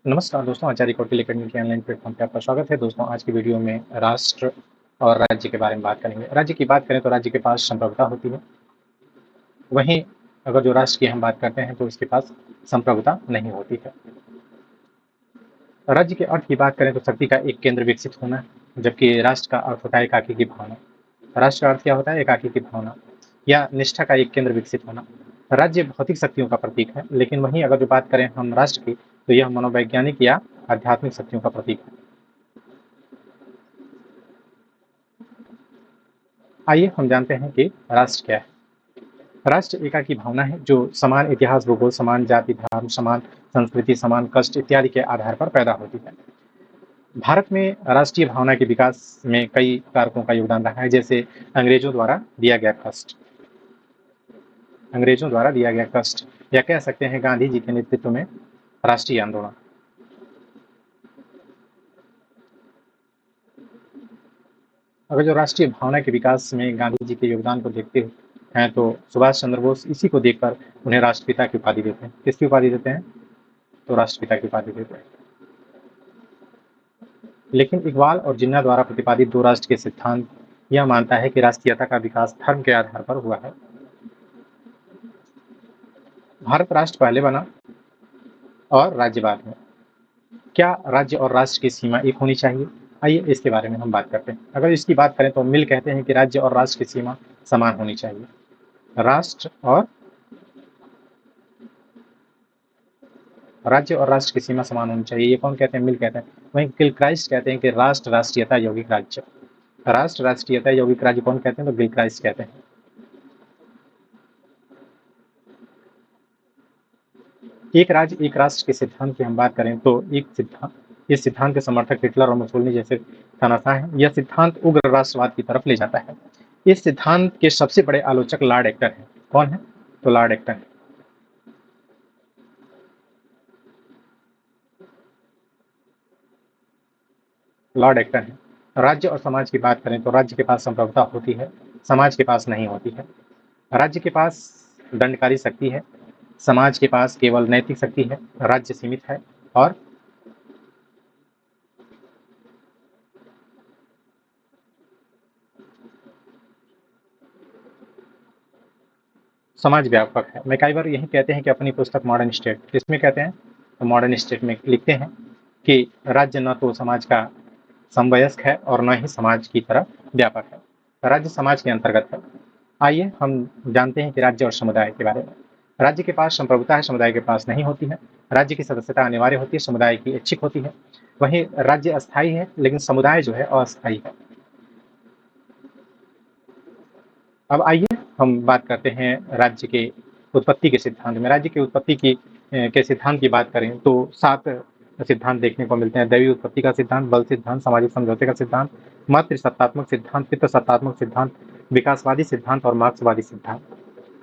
नमस्कार दोस्तों, आचार्य कौटिल्य एकेडमी के ऑनलाइन प्लेटफॉर्म पे आपका स्वागत है। दोस्तों, आज की वीडियो में राष्ट्र और राज्य के बारे में बात करेंगे। राज्य की बात करें तो राज्य के पास संप्रभुता होती है। वहीं अगर जो राष्ट्र की हम बात करते हैं तो इसके पास संप्रभुता नहीं होती है। राज्य के अर्थ की बात करें तो शक्ति का एक केंद्र विकसित होना, जबकि राष्ट्र का अर्थ होता है एकाकी की भावना। राष्ट्र का अर्थ क्या होता है? एकाकी की भावना या निष्ठा का एक केंद्र विकसित होना। राज्य भौतिक शक्तियों का प्रतीक है, लेकिन वहीं अगर जो बात करें हम राष्ट्र की, तो यह मनोवैज्ञानिक या आध्यात्मिक शक्तियों का प्रतीक है। आइए हम जानते हैं कि राष्ट्र क्या है। राष्ट्र एकाकी भावना है जो समान इतिहास, भूगोल, समान जाति, धर्म, समान संस्कृति, समान कष्ट इत्यादि के आधार पर पैदा होती है। भारत में राष्ट्रीय भावना के विकास में कई कारकों का योगदान रहा है, जैसे अंग्रेजों द्वारा दिया गया कष्ट, या कह सकते हैं गांधी जी के नेतृत्व में राष्ट्रीय आंदोलन। अगर जो राष्ट्रीय भावना के विकास में गांधी जी के योगदान को देखते हैं तो सुभाष चंद्र बोस इसी को देखकर उन्हें राष्ट्रपिता की उपाधि देते हैं। किसकी उपाधि देते हैं? तो राष्ट्रपिता की उपाधि देते हैं। लेकिन इकबाल और जिन्ना द्वारा प्रतिपादित दो राष्ट्र के सिद्धांत यह मानता है कि राष्ट्रीयता का विकास धर्म के आधार पर हुआ है। भारत राष्ट्र पहले बना और राज्य बाद में। क्या राज्य और राष्ट्र की सीमा एक होनी चाहिए? आइए इसके बारे में हम बात करते हैं। अगर इसकी बात करें तो मिल कहते हैं कि राज्य और राष्ट्र की सीमा समान होनी चाहिए। राज्य और राष्ट्र की सीमा समान होनी चाहिए, ये कौन कहते हैं? मिल कहते हैं। वहीं गिलक्राइस्ट कहते हैं कि राष्ट्र राष्ट्रीयता यौगिक राज्य। राष्ट्र राष्ट्रीयता यौगिक राज्य कौन कहते हैं? तो गिलक्राइस्ट कहते हैं। एक राज्य एक राष्ट्र के सिद्धांत की हम बात करें तो इस सिद्धांत के समर्थक हिटलर और मुसोलिनी जैसे तानाशाह हैं। यह सिद्धांत उग्र राष्ट्रवाद की तरफ ले जाता है। इस सिद्धांत के सबसे बड़े आलोचक लॉर्ड एक्टर हैं। कौन है? तो लॉर्ड एक्टर है। लॉर्ड एक्टर है। राज्य और समाज की बात करें तो राज्य के पास संप्रभुता होती है, समाज के पास नहीं होती है। राज्य के पास दंडकारी शक्ति है, समाज के पास केवल नैतिक शक्ति है। राज्य सीमित है और समाज व्यापक है। मैकाइवर यही कहते हैं कि अपनी पुस्तक मॉडर्न स्टेट, किसमें कहते हैं? तो मॉडर्न स्टेट में लिखते हैं कि राज्य न तो समाज का समवयस्क है और न ही समाज की तरह व्यापक है। राज्य समाज के अंतर्गत है। आइए हम जानते हैं कि राज्य और समुदाय के बारे में। राज्य के पास संप्रभुता है, समुदाय के पास नहीं होती है। राज्य की सदस्यता अनिवार्य होती है, समुदाय की ऐच्छिक होती है। वहीं राज्य अस्थायी है, लेकिन समुदाय जो है अस्थायी है। अब आइए हम बात करते हैं राज्य के उत्पत्ति के सिद्धांत में। राज्य की उत्पत्ति के सिद्धांत की बात करें तो 7 सिद्धांत देखने को मिलते हैं। दैवीय उत्पत्ति का सिद्धांत, बल सिद्धांत, सामाजिक समझौते का सिद्धांत, मातृसत्तात्मक सिद्धांत, पितृसत्तात्मक सिद्धांत, विकासवादी सिद्धांत और मार्क्सवादी सिद्धांत।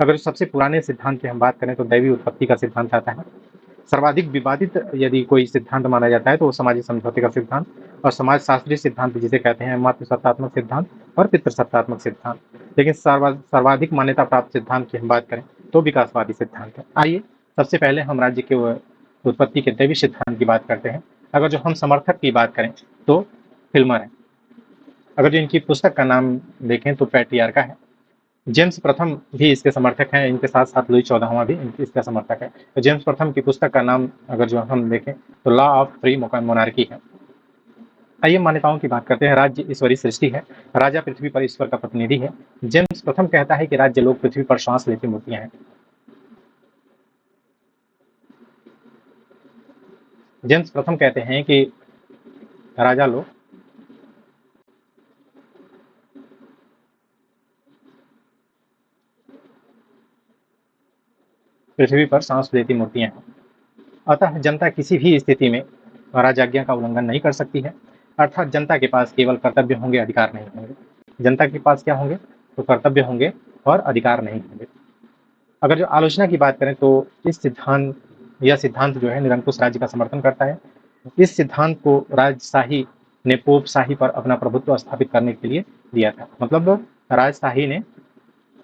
अगर सबसे पुराने सिद्धांत की हम बात करें तो दैवीय उत्पत्ति का सिद्धांत आता है। सर्वाधिक विवादित यदि कोई सिद्धांत माना जाता है तो वो सामाजिक समझौते का सिद्धांत और समाजशास्त्रीय सिद्धांत जिसे कहते हैं मातृसत्तात्मक सिद्धांत और पितृसत्तात्मक सिद्धांत। लेकिन सर्वाधिक मान्यता प्राप्त सिद्धांत की हम बात करें तो विकासवादी सिद्धांत है। आइए सबसे पहले हम राज्य के उत्पत्ति के दैवीय सिद्धांत की बात करते हैं। अगर जो हम समर्थक की बात करें तो फिल्मर है। अगर जो इनकी पुस्तक का नाम देखें तो पैट्रियार्का है। जेम्स प्रथम भी इसके समर्थक हैं, इनके साथ साथ लुई 14वां भी इसका समर्थक है। तो जेम्स प्रथम की पुस्तक का नाम अगर जो हम देखें तो लॉ ऑफ फ्री मोनार्की है। आइए मान्यताओं की बात करते हैं। राज्य ईश्वरीय सृष्टि है, राजा पृथ्वी पर ईश्वर का प्रतिनिधि है। जेम्स प्रथम कहता है कि राज्य लोग पृथ्वी पर श्वास लेती मूर्तियां हैं। जेम्स प्रथम कहते हैं कि राजा लोग पृथ्वी पर सांस लेती मूर्तियां हैं। अतः जनता किसी भी स्थिति में राजाज्ञा का उल्लंघन नहीं कर सकती है। अर्थात जनता के पास केवल कर्तव्य होंगे, अधिकार नहीं होंगे। जनता के पास क्या होंगे? तो कर्तव्य होंगे और अधिकार नहीं होंगे। अगर जो आलोचना की बात करें तो यह सिद्धांत जो है निरंकुश राज्य का समर्थन करता है। इस सिद्धांत को राजशाही ने पोपशाही पर अपना प्रभुत्व स्थापित करने के लिए दिया था। मतलब राजशाही ने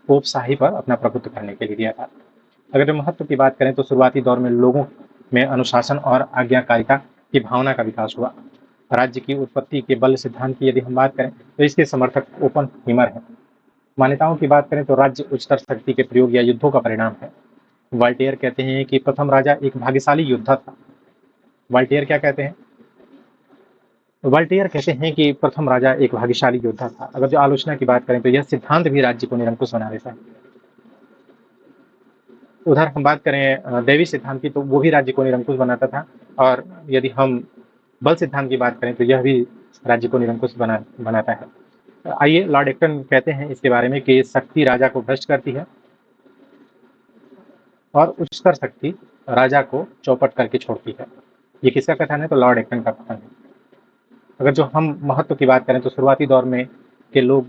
पोपशाही पर अपना प्रभुत्व करने के लिए दिया था। अगर जो महत्व की बात करें तो शुरुआती दौर में लोगों में अनुशासन और आज्ञाकारिता की भावना का विकास हुआ। राज्य की उत्पत्ति के बल सिद्धांत की यदि हम बात करें तो इसके समर्थक ओपन हीमर है। मान्यताओं की बात करें तो राज्य उच्चतर शक्ति के प्रयोग या युद्धों का परिणाम है। वॉल्टेयर कहते हैं कि प्रथम राजा एक भाग्यशाली योद्धा था। वॉल्टेयर क्या कहते हैं? वॉल्टेयर कहते हैं कि प्रथम राजा एक भाग्यशाली योद्धा था। अगर जो आलोचना की बात करें तो यह सिद्धांत भी राज्य को निरंकुश बना देता है। उधर हम बात करें दैवी सिद्धांत की तो वो भी राज्य को निरंकुश बनाता था, और यदि हम बल सिद्धांत की बात करें तो यह भी राज्य को निरंकुश बनाता है। आइए लॉर्ड एक्टन कहते हैं इसके बारे में कि शक्ति राजा को भ्रष्ट करती है और उच्चतर शक्ति राजा को चौपट करके छोड़ती है। ये किसका कथन है? तो लॉर्ड एक्टन का कथन है। अगर जो हम महत्व की बात करें तो शुरुआती दौर में के लोग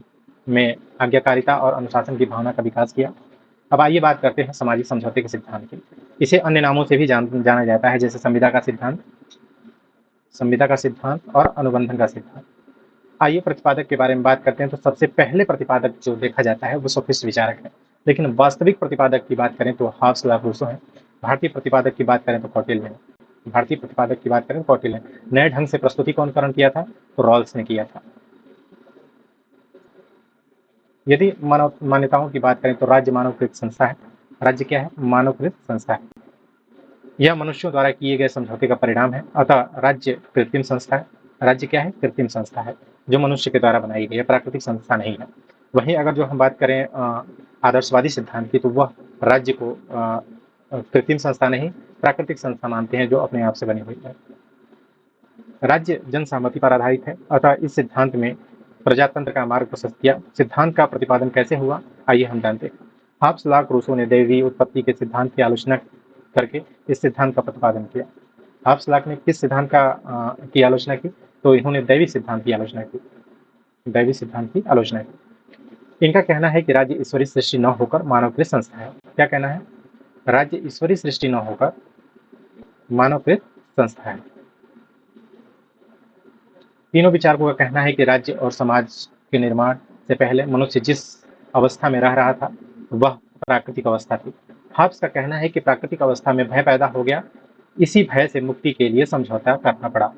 में आज्ञाकारिता और अनुशासन की भावना का विकास किया। अब आइए बात करते हैं सामाजिक समझौते के सिद्धांत की। इसे अन्य नामों से भी जाना जाता है, जैसे संविदा का सिद्धांत और अनुबंधन का सिद्धांत। आइए प्रतिपादक के बारे में बात करते हैं। तो सबसे पहले प्रतिपादक जो देखा जाता है वो सोफिस्ट विचारक है, लेकिन वास्तविक प्रतिपादक की बात करें तो हॉब्स ला रूसो है। भारतीय प्रतिपादक की बात करें तो कौटिल्य है। नए ढंग से प्रस्तुतिकरण किया था तो रॉल्स ने किया था। यदि मान्यताओं की बात करें तो राज्य मानवकृत संस्था है। राज्य क्या है? मानवकृत संस्था है। यह मनुष्यों द्वारा किए गए समझौते का परिणाम है, अतः राज्य कृत्रिम संस्था है। राज्य क्या है? कृत्रिम संस्था है जो मनुष्य के द्वारा बनाई गई है, प्राकृतिक संस्था नहीं है। वहीं अगर जो हम बात करें आदर्शवादी सिद्धांत की तो वह राज्य को कृत्रिम संस्था नहीं, प्राकृतिक संस्था मानते हैं जो अपने आप से बनी हुई है। राज्य जन सहमति पर आधारित है, अतः इस सिद्धांत में प्रजातंत्र का मार्ग प्रशस्त किया। सिद्धांत का प्रतिपादन कैसे हुआ, आइए हम जानते हैं। हॉब्स ला रूसो ने दैवी उत्पत्ति के सिद्धांत की आलोचना करके इस सिद्धांत का प्रतिपादन किया। हॉब्स ला ने किस सिद्धांत की आलोचना की? तो इन्होंने दैवी सिद्धांत की आलोचना की। इनका कहना है कि राज्य ईश्वरीय सृष्टि न होकर मानवकृत संस्था है। क्या कहना है? राज्य ईश्वरीय सृष्टि न होकर मानवकृत संस्था है। तीनों विचारकों का कहना है कि राज्य और समाज के निर्माण से पहले मनुष्य जिस अवस्था में रह रहा था वह प्राकृतिक अवस्था थी। हॉब्स का कहना है कि प्राकृतिक अवस्था में भय पैदा हो गया, इसी भय से मुक्ति के लिए समझौता करना पड़ा।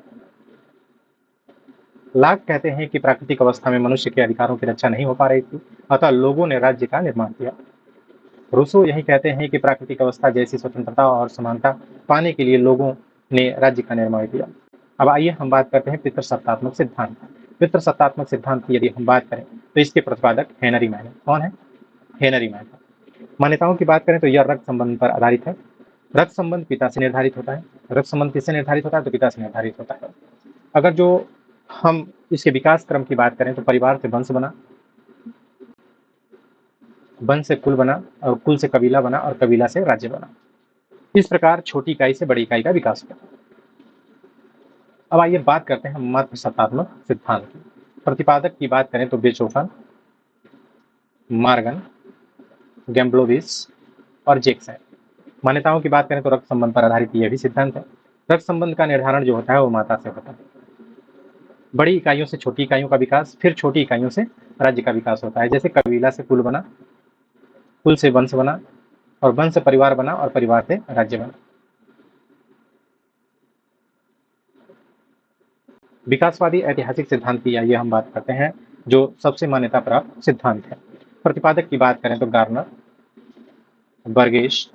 लाक कहते हैं कि प्राकृतिक अवस्था में मनुष्य के अधिकारों की रक्षा नहीं हो पा रही थी, अतः लोगों ने राज्य का निर्माण किया। रूसो यही कहते हैं कि प्राकृतिक अवस्था जैसी स्वतंत्रता और समानता पाने के लिए लोगों ने राज्य का निर्माण किया। अब आइए हम बात करते हैं पितृसत्तात्मक सिद्धांत। पितृसत्तात्मक सिद्धांत की यदि हम बात करें तो इसके प्रतिपादक हेनरी मैन है। कौन है? Henry man. मान्यताओं की बात करें तो यह रक्त संबंध पर आधारित है। रक्त संबंध पिता से निर्धारित होता है। रक्त संबंध किससे निर्धारित होता है? तो पिता से निर्धारित होता है। अगर जो हम इसके विकास क्रम की बात करें तो परिवार से वंश बना, वंश से कुल बना, और कुल से कबीला बना, और कबीला से राज्य बना। इस प्रकार छोटी इकाई से बड़ी इकाई का विकास हुआ। अब आइए बात करते हैं मध्य सत्तात्मक सिद्धांत की। प्रतिपादक की बात करें तो बेथोवन, मॉर्गन, गैम्ब्लोविस और जेक्स है। मान्यताओं की बात करें तो रक्त संबंध पर आधारित यह भी सिद्धांत है। रक्त संबंध का निर्धारण जो होता है वो माता से होता है। बड़ी इकाइयों से छोटी इकाइयों का विकास, फिर छोटी इकाइयों से राज्य का विकास होता है। जैसे कबीला से कुल बना, कुल से वंश बना, और वंश से परिवार बना, और परिवार से राज्य बना। विकासवादी ऐतिहासिक सिद्धांत की आइए हम बात करते हैं जो सबसे मान्यता प्राप्त सिद्धांत है। प्रतिपादक की बात करें तो गार्नर, बर्गेश,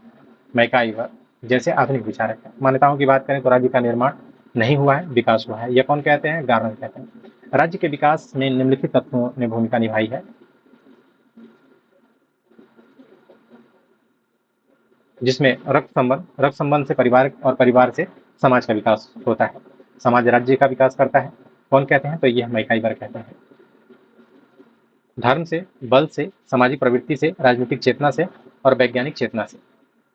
मैकाइवर जैसे आधुनिक विचारक हैं। मान्यताओं की बात करें तो राज्य का निर्माण नहीं हुआ है, विकास हुआ है। यह कौन कहते हैं? गार्नर कहते हैं। राज्य के विकास में निम्नलिखित तत्वों ने भूमिका निभाई है, जिसमें रक्त संबंध से परिवार, और परिवार से समाज का विकास होता है। समाज राज्य का विकास करता है। कौन कहते हैं? तो यह मैकाइवर कहते हैं। धर्म से, बल से, सामाजिक प्रवृत्ति से, राजनीतिक चेतना से और वैज्ञानिक चेतना से।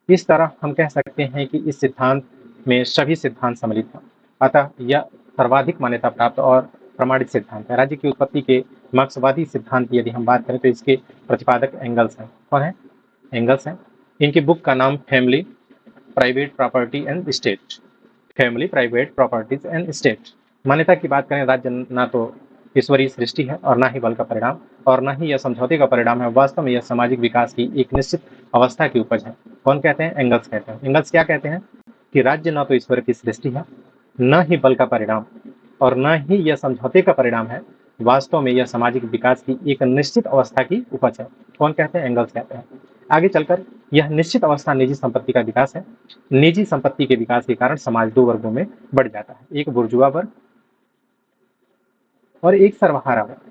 इस तरह हम कह सकते हैं कि इस सिद्धांत में सभी सिद्धांत सम्मिलित हैं, अतः यह सर्वाधिक मान्यता प्राप्त और प्रमाणित सिद्धांत है। राज्य की उत्पत्ति के मार्क्सवादी सिद्धांत की यदि हम बात करें तो इसके प्रतिपादक एंगल्स हैं। कौन है? एंगल्स हैं। इनकी बुक का नाम family, private property and state. मान्यता की बात करें, राज्य ना तो ईश्वरीय सृष्टि है और ना ही बल का परिणाम, और ना ही यह समझौते का परिणाम है। वास्तव में यह सामाजिक विकास की एक निश्चित अवस्था की उपज है। कौन कहते हैं? एंगल्स कहते हैं। एंगल्स क्या कहते हैं? कि राज्य न तो ईश्वर की सृष्टि है, न ही बल का परिणाम और न ही यह समझौते का परिणाम है। वास्तव में यह सामाजिक विकास की एक निश्चित अवस्था की उपज है। कौन कहते हैं? एंगल्स कहते हैं। आगे चलकर यह निश्चित अवस्था निजी संपत्ति का विकास है। निजी संपत्ति के विकास के कारण समाज दो वर्गों में बढ़ जाता है, एक बुर्जुआ वर्ग और एक सर्वहारा वर्ग।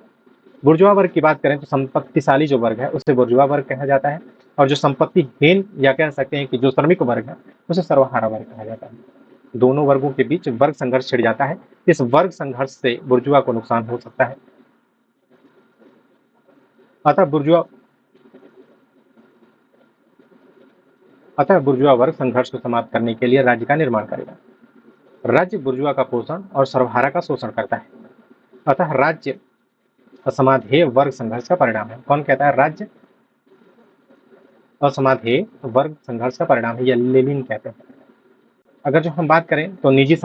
बुर्जुआ वर्ग की बात करें तो संपत्तिशाली जो वर्ग है उसे बुर्जुआ वर्ग कहा जाता है, और जो संपत्तिहीन या कह सकते हैं कि जो श्रमिक वर्ग है उसे सर्वहारा वर्ग कहा जाता है। दोनों वर्गों के बीच वर्ग संघर्ष छिड़ जाता है। इस वर्ग संघर्ष से बुर्जुआ को नुकसान हो सकता है। अतः बुर्जुआ अतः बुर्जुआ वर्ग संघर्ष को समाप्त करने के लिए राज्य का निर्माण करेगा। राज्य बुर्जुआ का पोषण और सर्वहारा का शोषण करता है। अतः राज्य असमाधेय वर्ग संघर्ष का परिणाम है। कौन कहता है? राज्य असमाधेय वर्ग संघर्ष का परिणाम है, या लेनिन कहते हैं। अगर जो हम बात करें तो निजी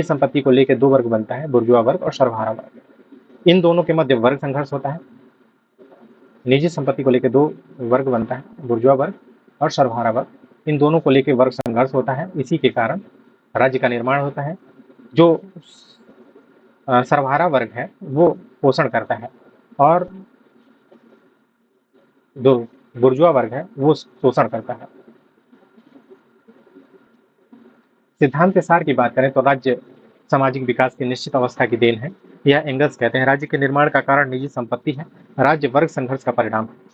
संपत्ति को लेकर दो वर्ग बनता है, बुर्जुआ वर्ग और सर्वहारा वर्ग। इन दोनों के मध्य वर्ग संघर्ष होता है। निजी संपत्ति को लेकर दो वर्ग बनता है, बुर्जुआ वर्ग और सर्वहारा वर्ग। इन दोनों को लेकर वर्ग संघर्ष होता है। इसी के कारण राज्य का निर्माण होता है। जो सर्वहारा वर्ग है वो पोषण करता है, और जो बुर्जुआ वर्ग है वो शोषण करता है। सिद्धांत के सार की बात करें तो राज्य सामाजिक विकास की निश्चित अवस्था की देन है। यह एंगल्स कहते हैं। राज्य के निर्माण का कारण निजी संपत्ति है, राज्य वर्ग संघर्ष का परिणाम है।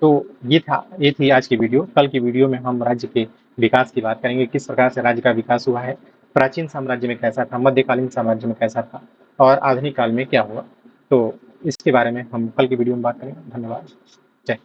तो ये थी आज की वीडियो। कल की वीडियो में हम राज्य के विकास की बात करेंगे, किस प्रकार से राज्य का विकास हुआ है, प्राचीन साम्राज्य में कैसा था, मध्यकालीन साम्राज्य में कैसा था और आधुनिक काल में क्या हुआ। तो इसके बारे में हम कल की वीडियो में बात करेंगे। धन्यवाद। जय